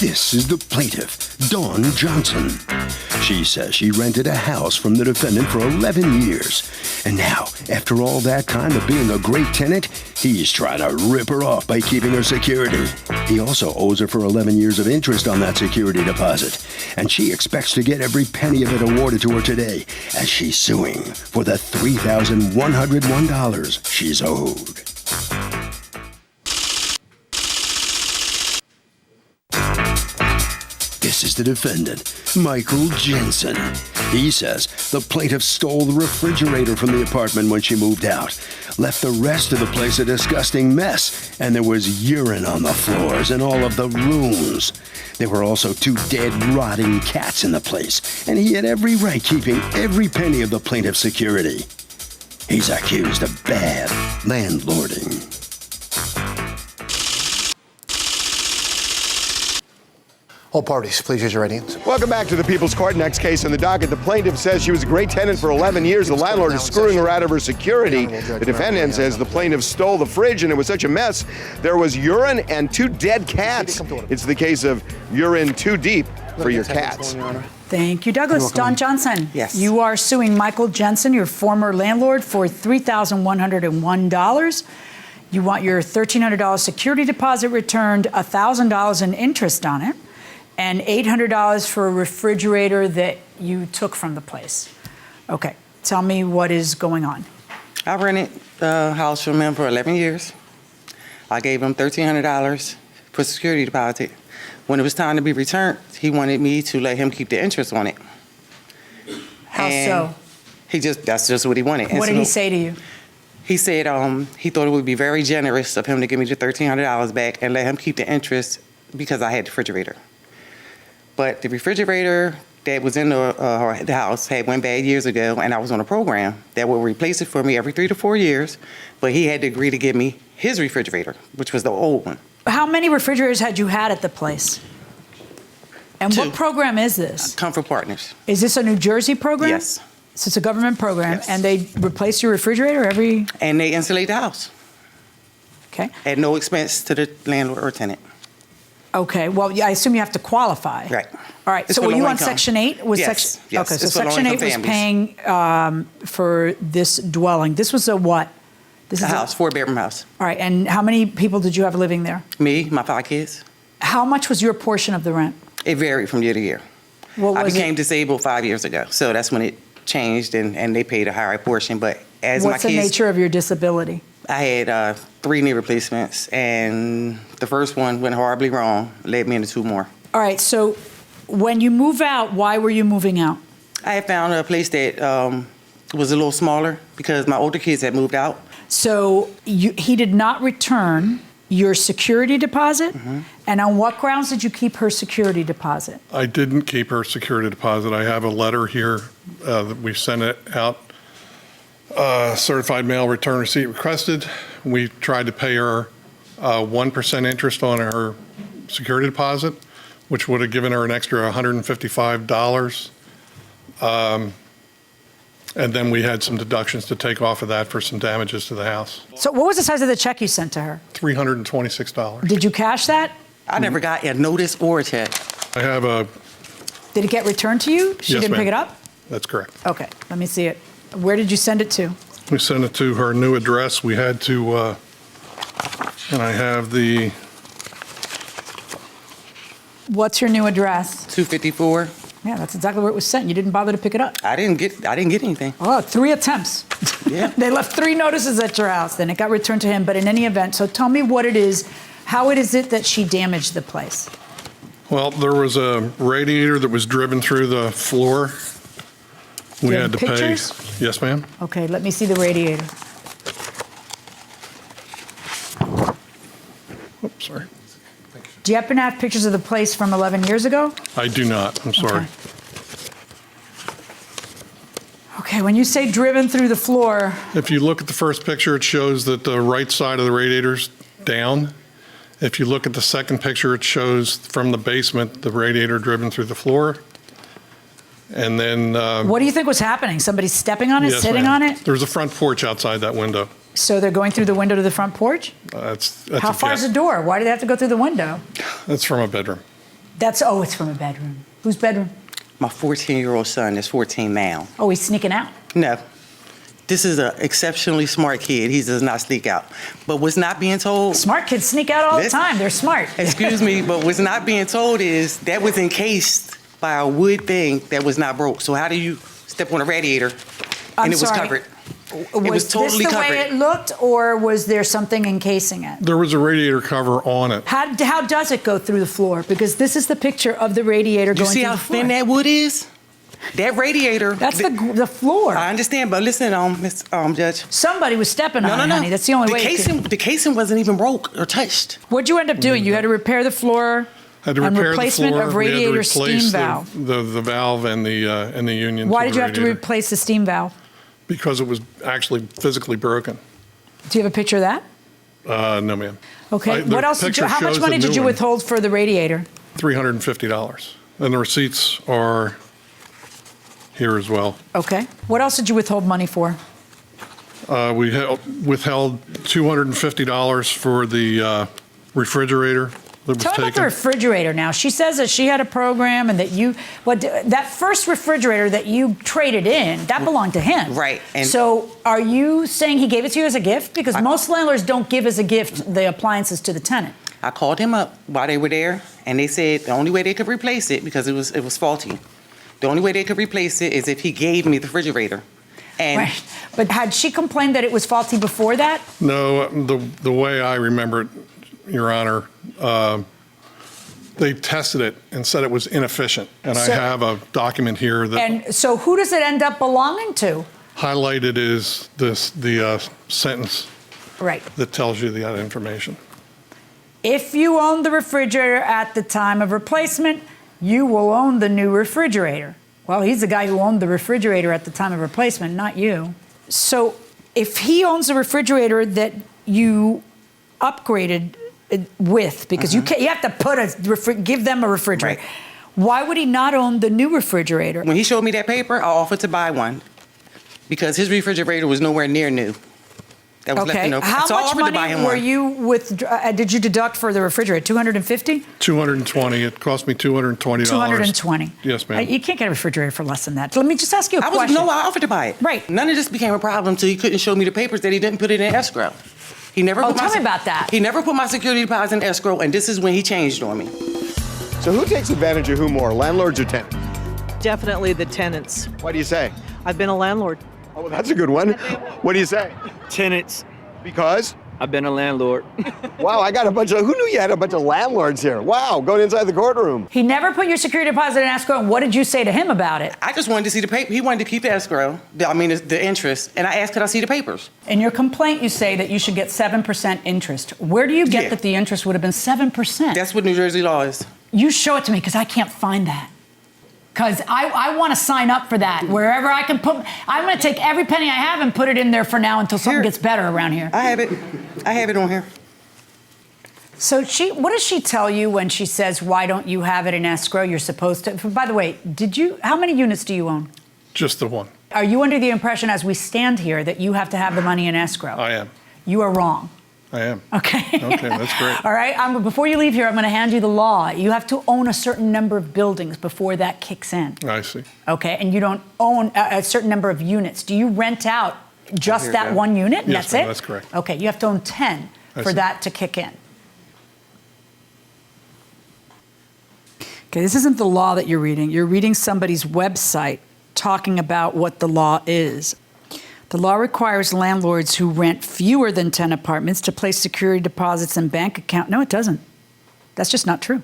This is the plaintiff, Dawn Johnson. She says she rented a house from the defendant for 11 years. And now, after all that time of being a great tenant, he's trying to rip her off by keeping her security. He also owes her for 11 years of interest on that security deposit. And she expects to get every penny of it awarded to her today, as she's suing for the $3,101 she's owed. This is the defendant, Michael Jensen. He says the plaintiff stole the refrigerator from the apartment when she moved out, left the rest of the place a disgusting mess, and there was urine on the floors in all of the rooms. There were also 2 dead, rotting cats in the place, and he had every right keeping every penny of the plaintiff's security. He's accused of bad landlording. All parties, please use your right hands. Welcome back to the People's Court. Next case in the docket. The plaintiff says she was a great tenant for 11 years. The landlord is screwing her out of her security. The defendant says the plaintiff stole the fridge and it was such a mess. There was urine and 2 dead cats. It's the case of urine too deep for your cats. Thank you, Douglas. Dawn Johnson. Yes. You are suing Michael Jensen, your former landlord, for $3,101. You want your $1,300 security deposit returned, $1,000 in interest on it, and $800 for a refrigerator that you took from the place. Okay, tell me what is going on. I rented the house from him for 11 years. I gave him $1,300 for security deposit. When it was time to be returned, he wanted me to let him keep the interest on it. How so? That's just what he wanted. What did he say to you? He said he thought it would be very generous of him to give me the $1,300 back and let him keep the interest because I had the refrigerator. But the refrigerator that was in the house had went bad years ago, and I was on a program that would replace it for me every 3 to 4 years, but he had to agree to give me his refrigerator, which was the old one. How many refrigerators had you had at the place? And 2. What program is this? Comfort Partners. Is this a New Jersey program? Yes. So it's a government program, Yes. and they replace your refrigerator every... And they insulate the house Okay. at no expense to the landlord or tenant. Okay, well, I assume you have to qualify. Right. All right, It's so for were you low on income. Section 8? Yes, yes. Okay, so It's for Section 8 low-income was paying for this dwelling. This was a what? This A is house, 4-bedroom house. All right, and how many people did you have living there? Me, my 5 kids. How much was your portion of the rent? It varied from year to year. What I was became it? disabled 5 years ago, so that's when it changed and they paid a higher portion. But as What's my the kids, nature of your disability? I had 3 knee replacements, and the first one went horribly wrong, led me into 2 more. All right, so when you move out, why were you moving out? I had found a place that was a little smaller because my older kids had moved out. So he did not return your security deposit? Mm-hmm. And on what grounds did you keep her security deposit? I didn't keep her security deposit. I have a letter here that we sent it out. Certified mail return receipt requested. We tried to pay her 1% interest on her security deposit, which would have given her an extra $155. And then we had some deductions to take off of that for some damages to the house. So what was the size of the check you sent to her? $326. Did you cash that? I never got a notice or a check. I have a, Did it get returned to you? She Yes, didn't ma'am. pick it up? that's correct. Okay, let me see it. Where did you send it to? We sent it to her new address. We had to, and I have the, What's your new address? 254. Yeah, that's exactly where it was sent. You didn't bother to pick it up. I didn't get anything. Oh, 3 attempts. Yeah. They left 3 notices at your house. Then it got returned to him. But in any event, so tell me what it is. How it is it that she damaged the place? well, there was a radiator that was driven through the floor. We Do you had have to pictures? pay. Yes, ma'am. Okay, let me see the radiator. Oops, sorry. Do you happen to have pictures of the place from 11 years ago? I do not. I'm sorry. Okay, when you say driven through the floor, If you look at the first picture, it shows that the right side of the radiator's down. If you look at the second picture, it shows from the basement, the radiator driven through the floor. And then, what do you think was happening? Somebody stepping on it, yes, sitting ma'am. on it? There's a front porch outside that window. So they're going through the window to the front porch? That's How a far is guess. the door? Why do they have to go through the window? That's from a bedroom. It's from a bedroom. Whose bedroom? My 14-year-old son is 14 now. Oh, he's sneaking out. No. This is an exceptionally smart kid. He does not sneak out. But what's not being told... Smart kids sneak out all the time. They're smart. Excuse me, but what's not being told is that was encased by a wood thing that was not broke. So how do you step on a radiator and it was covered? It was totally this the covered. way it looked, or was there something encasing it? There was a radiator cover on it. How does it go through the floor? Because this is the picture of the radiator going through the floor. You see how thin that wood is? That radiator. That's the floor. I understand, but listen, Miss Judge. Somebody was stepping on it, honey. That's the only way. The casing wasn't even broke or touched. What'd you end up doing? You had to repair the floor. Had to repair replacement the floor. of radiator steam valve. The valve and the union. Why did you have to replace the steam valve? Because it was actually physically broken. Do you have a picture of that? No, ma'am. Okay. What else? How much money did you withhold for the radiator? $350, and the receipts are here as well. Okay. What else did you withhold money for? We withheld $250 for the refrigerator that was Tell me about the taken. refrigerator now. She says that she had a program and that that first refrigerator that you traded in, that belonged to him. Right. And so are you saying he gave it to you as a gift? Because most landlords don't give as a gift the appliances to the tenant. I called him up while they were there, and they said the only way they could replace it, because it was faulty, the only way they could replace it is if he gave me the refrigerator. And right. But had she complained that it was faulty before that? No, the way I remember it, Your Honor, they tested it and said it was inefficient. And I have a document here that... And so who does it end up belonging to? Highlighted is the sentence Right. that tells you that information. If you own the refrigerator at the time of replacement, you will own the new refrigerator. Well, he's the guy who owned the refrigerator at the time of replacement, not you. So if he owns the refrigerator that you upgraded with, because you have to give them a refrigerator. Right. Why would he not own the new refrigerator? when he showed me that paper, I offered to buy one because his refrigerator was nowhere near new. That was Okay. How so I much offered to buy money him were one. you did you deduct for the refrigerator? $250? $220. It cost me $220. $220. Yes, ma'am. You can't get a refrigerator for less than that. Let me just ask you a question. I offered to buy it. Right. None of this became a problem until he couldn't show me the papers that he didn't put it in escrow. He never. Tell me about that. He never put my security deposit in escrow, and this is when he changed on me. So who takes advantage of who more, landlords or tenants? Definitely the tenants. What do you say? I've been a landlord. Oh, well, that's a good one. What do you say? Tenants. Because? I've been a landlord. Wow, I got a bunch of, who knew you had a bunch of landlords here? Wow, going inside the courtroom. He never put your security deposit in escrow, and what did you say to him about it? I just wanted to see the paper. He wanted to keep the escrow, the interest, and I asked, could I see the papers? In your complaint, you say that you should get 7% interest. Where do you get that the interest would have been 7%? That's what New Jersey law is. You show it to me, because I can't find that. Because I want to sign up for that. Wherever I can I'm going to take every penny I have and put it in there for now until something gets better around here. I have it on here. So what does she tell you when she says, why don't you have it in escrow? You're supposed to. By the way, how many units do you own? Just the one. Are you under the impression as we stand here that you have to have the money in escrow? I am. You are wrong. I am. Okay. Okay, that's great. All right. Before you leave here, I'm going to hand you the law. You have to own a certain number of buildings before that kicks in. I see. Okay. And you don't own a certain number of units. Do you rent out just that one unit? And Yes, that's ma'am, it? that's correct. Okay. You have to own 10 for see. that to kick in. Okay. This isn't the law that you're reading. You're reading somebody's website talking about what the law is. The law requires landlords who rent fewer than 10 apartments to place security deposits in bank account. No, it doesn't. That's just not true.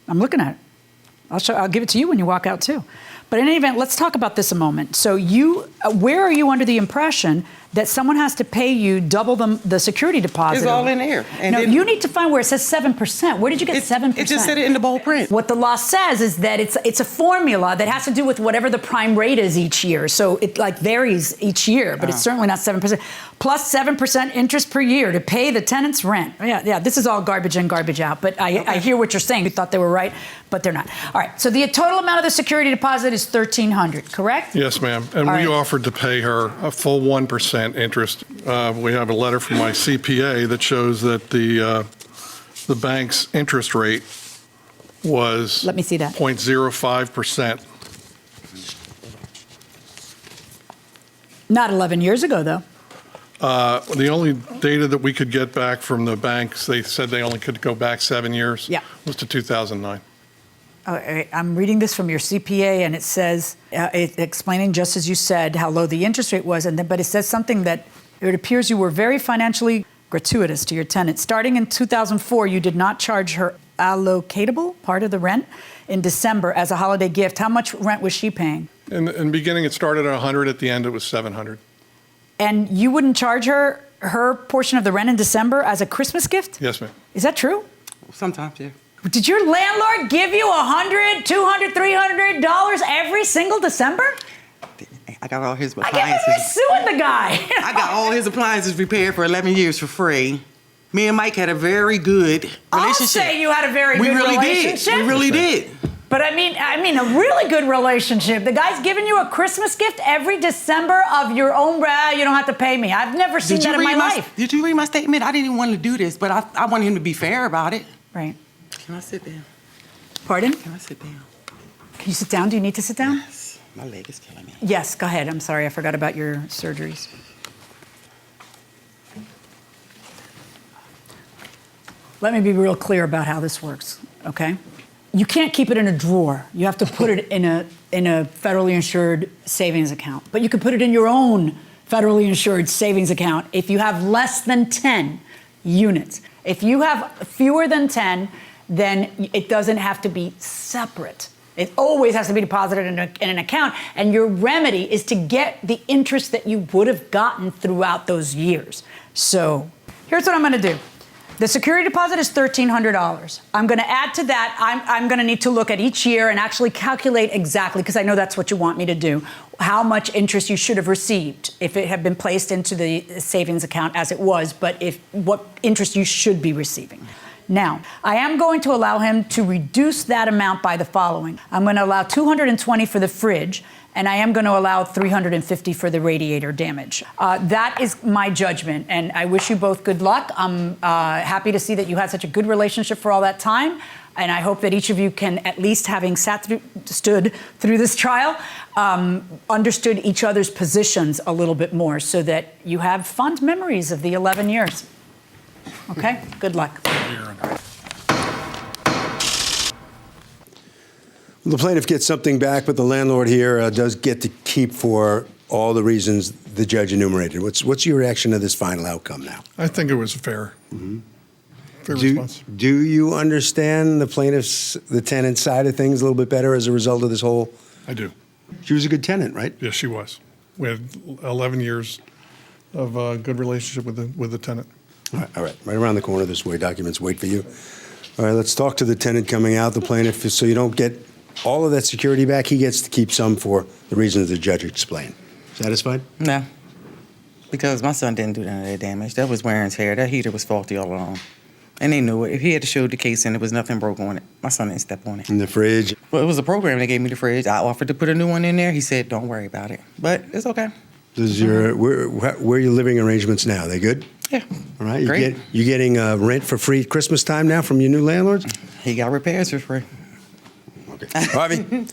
I'm looking at it. I'll give it to you when you walk out too. But in any event, let's talk about this a moment. So where are you under the impression that someone has to pay you double the security deposit? It's all in there. No, you need to find where it says 7%. Where did you get 7%? It just said it in the bold print. What the law says is that it's a formula that has to do with whatever the prime rate is each year. So it varies each year, but it's certainly not 7%. Plus 7% interest per year to pay the tenant's rent. Yeah, this is all garbage in, garbage out. But I hear what you're saying. You thought they were right, but they're not. All right, so the total amount of the security deposit is $1,300, correct? Yes, ma'am. And we offered to pay her a full 1% interest. We have a letter from my CPA that shows that the bank's interest rate was Let me see that. 0.05%. Not 11 years ago, though. The only data that we could get back from the banks, they said they only could go back 7 years, Yeah. was to 2009. I'm reading this from your CPA, and it says, explaining just as you said how low the interest rate was, but it says something that it appears you were very financially gratuitous to your tenant. Starting in 2004, you did not charge her allocatable part of the rent in December as a holiday gift. How much rent was she paying? In the beginning, it started at 100. At the end, it was 700. And you wouldn't charge her portion of the rent in December as a Christmas gift? Yes, ma'am. Is that true? Sometimes, yeah. Did your landlord give you $100, $200, $300 every single December? I got all his I appliances. can't believe you're suing the guy. I got all his appliances repaired for 11 years for free. Me and Mike had a very good relationship. I'll say you had a very good relationship. We really did. But I mean, a really good relationship. The guy's giving you a Christmas gift every December of your own. You don't have to pay me. I've never seen that in my life. Did you read my statement? I didn't even want to do this, but I want him to be fair about it. Right. Can I sit down? Pardon? Can I sit down? Can you sit down? Do you need to sit down? Yes. My leg is killing me. Yes, go ahead. I'm sorry. I forgot about your surgeries. Let me be real clear about how this works, okay? You can't keep it in a drawer. You have to put it in a federally insured savings account. But you can put it in your own federally insured savings account if you have less than 10 units. If you have fewer than 10, then it doesn't have to be separate. It always has to be deposited in an account, and your remedy is to get the interest that you would have gotten throughout those years. So here's what I'm going to do. The security deposit is $1,300. I'm going to add to that. I'm going to need to look at each year and actually calculate exactly, because I know that's what you want me to do, how much interest you should have received if it had been placed into the savings account as it was, but what interest you should be receiving. Now, I am going to allow him to reduce that amount by the following. I'm going to allow $220 for the fridge, and I am going to allow $350 for the radiator damage. That is my judgment, and I wish you both good luck. I'm happy to see that you had such a good relationship for all that time, and I hope that each of you can, at least having stood through this trial, understood each other's positions a little bit more so that you have fond memories of the 11 years. Okay? Good luck. The plaintiff gets something back, but the landlord here does get to keep for all the reasons the judge enumerated. What's your reaction to this final outcome now? I think it was fair. Mm-hmm. Fair response. Do you understand the tenant side of things a little bit better as a result of this whole? I do. She was a good tenant, right? Yes, she was. We had 11 years of a good relationship with the tenant. All right. Right around the corner this way. Documents wait for you. All right, let's talk to the tenant coming out, the plaintiff, so you don't get all of that security back. He gets to keep some for the reasons the judge explained. Satisfied? No. Because my son didn't do none of that damage. That was wear and tear. That heater was faulty all along. And they knew it. If he had to show the case and there was nothing broke on it, my son didn't step on it. In the fridge? Well, it was a program that gave me the fridge. I offered to put a new one in there. He said, don't worry about it. But it's okay. Does where are your living arrangements now? They good? Yeah. All right. Great. You getting rent for free Christmas time now from your new landlords? He got repairs for free. Okay. Harvey?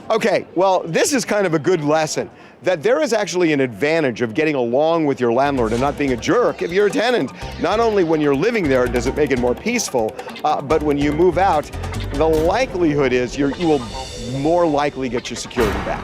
Okay, well, this is kind of a good lesson that there is actually an advantage of getting along with your landlord and not being a jerk if you're a tenant. Not only when you're living there does it make it more peaceful, but when you move out, the likelihood is you will more likely get your security back.